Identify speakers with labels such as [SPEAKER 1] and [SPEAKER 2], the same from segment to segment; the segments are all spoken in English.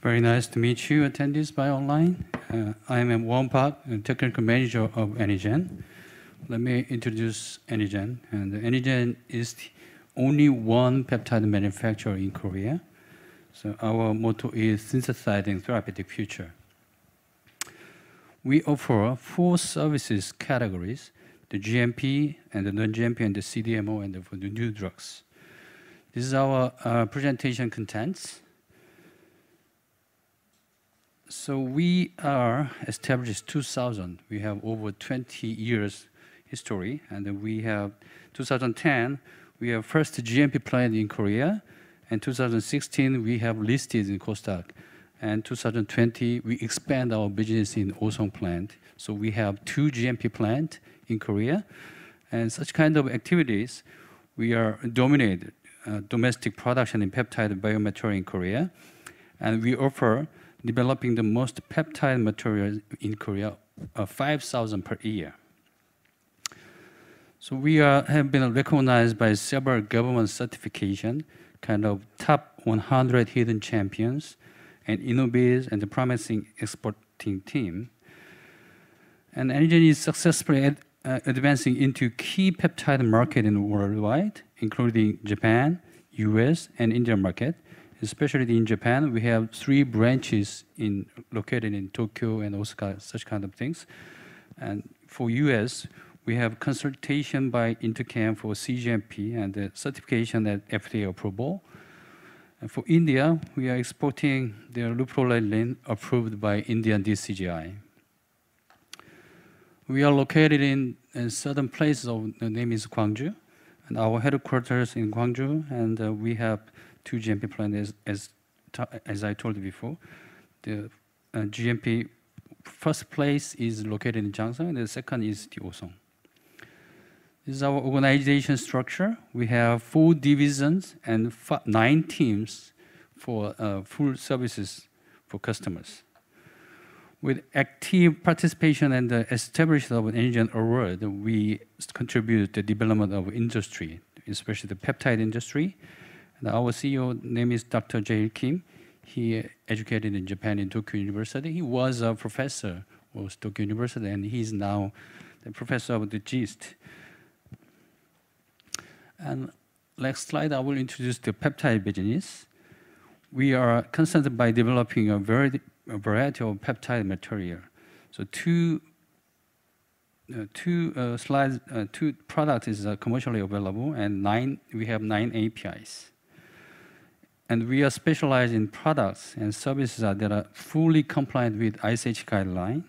[SPEAKER 1] Very nice to meet you, attendees by online. I am Won Park, Technical Manager of Anygen. Let me introduce Anygen. And Anygen is the only one peptide manufacturer in Korea. So our motto is synthesizing therapeutic future. We offer 4 services categories: the GMP and the non-GMP and the CDMO and for the new drugs. This is our presentation contents. So we are established 2000. We have over 20 years history, and we have 2010. We have first GMP plant in Korea, and 2016 we have listed in Kosdaq, and 2020 we expand our business in Osong plant. So we have 2 GMP plant in Korea, and such kind of activities we are dominated domestic production in peptide biomaterial in Korea, and we offer developing the most peptide materials in Korea, 5,000 per year. So we have been recognized by several government certification, kind of top 100 hidden champions, and innovators and the promising exporting team. And Anygen is successfully advancing into key peptide market in worldwide, including Japan, US, and Indian market. Especially in Japan, we have 3 branches located in Tokyo and Osaka, such kind of things. And for US, we have consultation by Intercam for CGMP and the certification at FDA approval. And for India, we are exporting the leuprolide approved by Indian DCGI. We are located in certain places. The name is Gwangju, and our headquarters in Gwangju, and we have 2 GMP plants, as I told you before. The GMP first place is located in Jangsan, and the second is the Osong. This is our organization structure. We have 4 divisions and 9 teams for full services for customers. With active participation and the establishment of an Anygen award, we contribute to the development of industry, especially the peptide industry. Our CEO name is Dr. Jae Kim. He educated in Japan in Tokyo University. He was a professor of Tokyo University, and he's now the professor of the GIST. And next slide, I will introduce the peptide business. We are concerned by developing a variety of peptide material. So 2 products is commercially available, and we have 9 APIs. And we are specialized in products and services that are fully compliant with ISH guideline.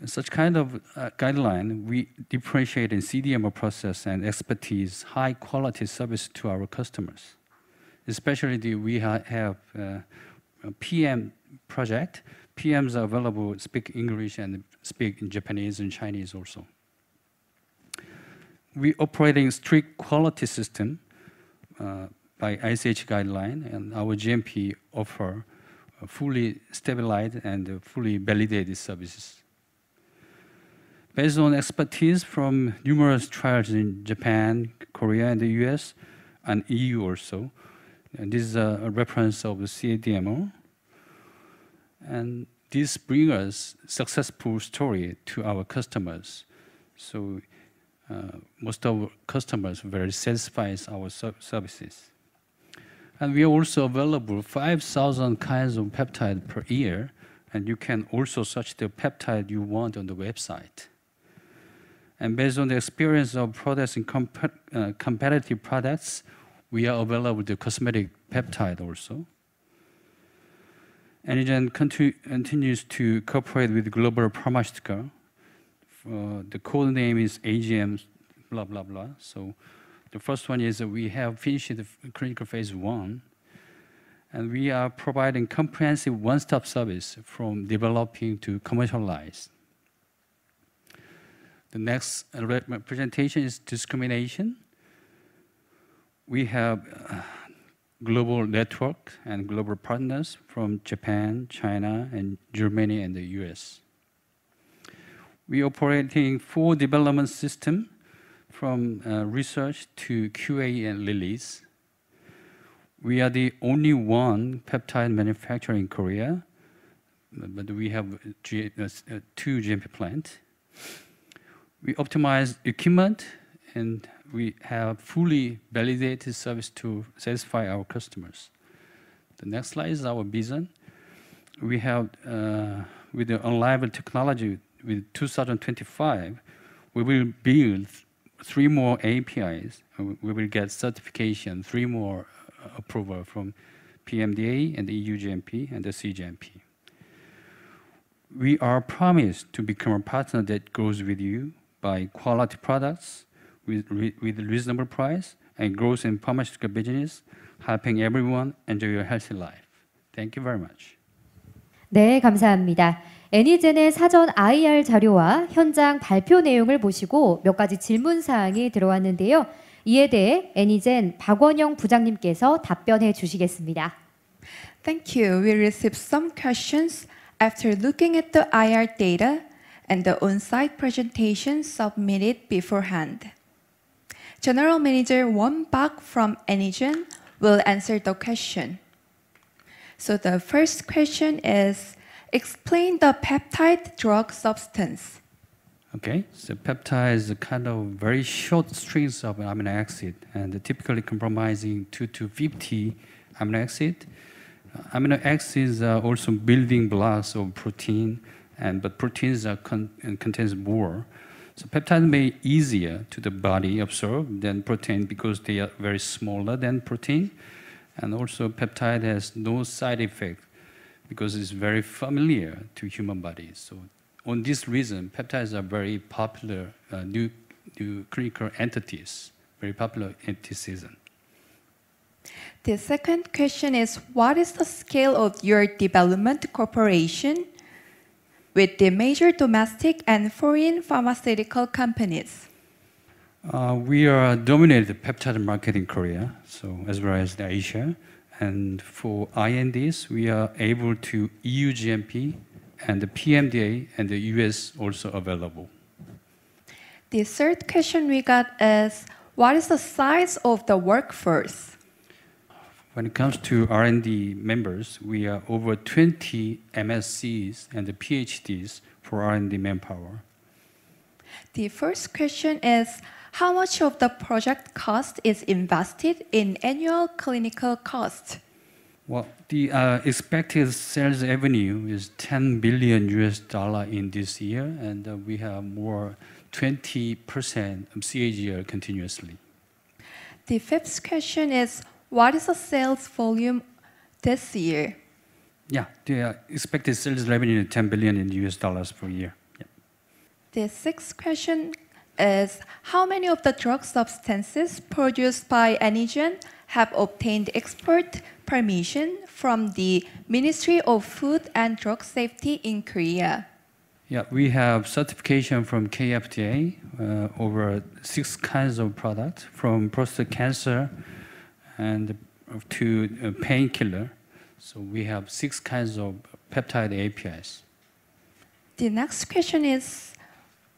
[SPEAKER 1] Such kind of guideline, we differentiate in CDMO process and expertise, high quality service to our customers. Especially we have a PM project. PMs are available, speak English and speak in Japanese and Chinese also. We operating strict quality system by ISH guideline, and our GMP offer fully stabilized and fully validated services. Based on expertise from numerous trials in Japan, Korea, and the US, and EU also, and this is a reference of the CDMO. And this brings us successful story to our customers. So most of our customers are very satisfied with our services. And we are also available 5,000 kinds of peptide per year, and you can also search the peptide you want on the website. And based on the experience of products and competitive products, we are available the cosmetic peptide also. Anygen continues to cooperate with global pharmaceutical. The code name is AGM, blah, blah, blah. So the first one is that we have finished the clinical phase 1, and we are providing comprehensive one-stop service from developing to commercialize. The next presentation is discrimination. We have global network and global partners from Japan, China, and Germany, and the US. We operating 4 development systems from research to QA and release. We are the only one peptide manufacturer in Korea, but we have two GMP plants. We optimize equipment, and we have fully validated service to satisfy our customers. The next slide is our vision. We have, with the unrivaled technology, with 2025, we will build 3 more APIs. We will get certification, 3 more approval from PMDA and the EU GMP and the CGMP. We are promised to become a partner that grows with you by quality products with reasonable price and growth in pharmaceutical business, helping everyone enjoy a healthy life. Thank you very much.
[SPEAKER 2] 네, 감사합니다. 애니젠의 사전 IR 자료와 현장 발표 내용을 보시고 몇 가지 질문 사항이 들어왔는데요. 이에 대해 애니젠 박원영 부장님께서 답변해 주시겠습니다.
[SPEAKER 3] Thank you. We received some questions after looking at the IR data and the on-site presentation submitted beforehand. General Manager Won Park from Anygen will answer the question. So the first question is, explain the peptide drug substance.
[SPEAKER 1] Okay, so peptide is a kind of very short strings of amino acid and typically comprising 2 to 50 amino acid. Amino acids are also building blocks of protein, but proteins contains more. So peptide may be easier to the body absorb than protein because they are very smaller than protein. And also peptide has no side effect because it's very familiar to human bodies. So on this reason, peptides are very popular new clinical entities, very popular entities.
[SPEAKER 3] The second question is, what is the scale of your development cooperation with the major domestic and foreign pharmaceutical companies?
[SPEAKER 1] We are dominated peptide market in Korea, so as well as Asia. And for INDs, we are able to EU GMP and the PMDA and the US also available.
[SPEAKER 3] The third question we got is, what is the size of the workforce?
[SPEAKER 1] When it comes to R&D members, we are over 20 MSCs and the PhDs for R&D manpower.
[SPEAKER 3] The first question is, how much of the project cost is invested in annual clinical cost?
[SPEAKER 1] Well, the expected sales revenue is $10 billion in this year, and we have more 20% of CAGR continuously.
[SPEAKER 3] The fifth question is, what is the sales volume this year?
[SPEAKER 1] Yeah, the expected sales revenue is $10 billion per year. Yeah.
[SPEAKER 3] The sixth question is, how many of the drug substances produced by Anygen have obtained export permission from the Ministry of Food and Drug Safety in Korea?
[SPEAKER 1] Yeah, we have certification from KFDA over 6 kinds of products, from prostate cancer and to painkiller. So we have 6 kinds of peptide APIs.
[SPEAKER 3] The next question is,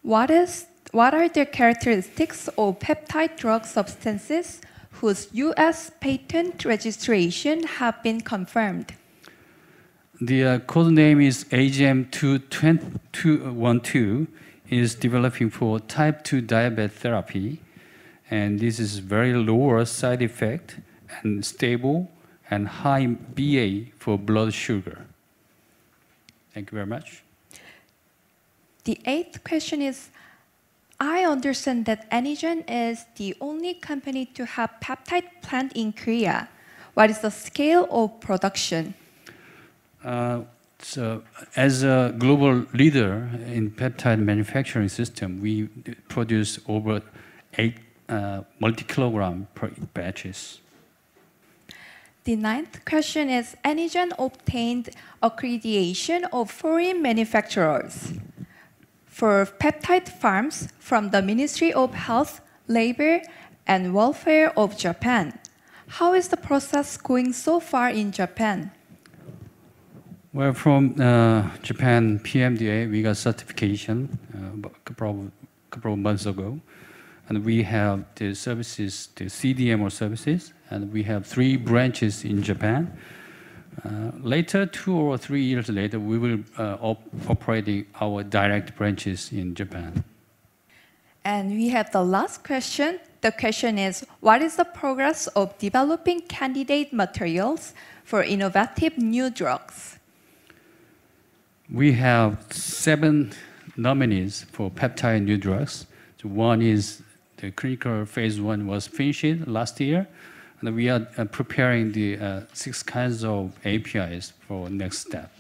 [SPEAKER 3] what are the characteristics of peptide drug substances whose US patent registration have been confirmed?
[SPEAKER 1] The code name is AGM-2212, is developing for type 2 diabetes therapy, and this is very lower side effect and stable and high BA for blood sugar. Thank you very much.
[SPEAKER 3] The eighth question is, I understand that Anygen is the only company to have peptide plant in Korea. What is the scale of production?
[SPEAKER 1] So as a global leader in peptide manufacturing system, we produce over 8 multi-kilogram per batches.
[SPEAKER 3] The ninth question is, Anygen obtained accreditation of foreign manufacturers for peptide farms from the Ministry of Health, Labor, and Welfare of Japan. How is the process going so far in Japan?
[SPEAKER 1] Well, from Japan PMDA, we got certification a couple of months ago. and we have the services, the CDMO services, and we have 3 branches in Japan. Later, 2 or 3 years later, we will operating our direct branches in Japan.
[SPEAKER 3] And we have the last question. The question is, what is the progress of developing candidate materials for innovative new drugs?
[SPEAKER 1] We have 7 nominees for peptide new drugs. So one is the clinical phase 1 was finished last year, and we are preparing the 6 kinds of APIs for next step.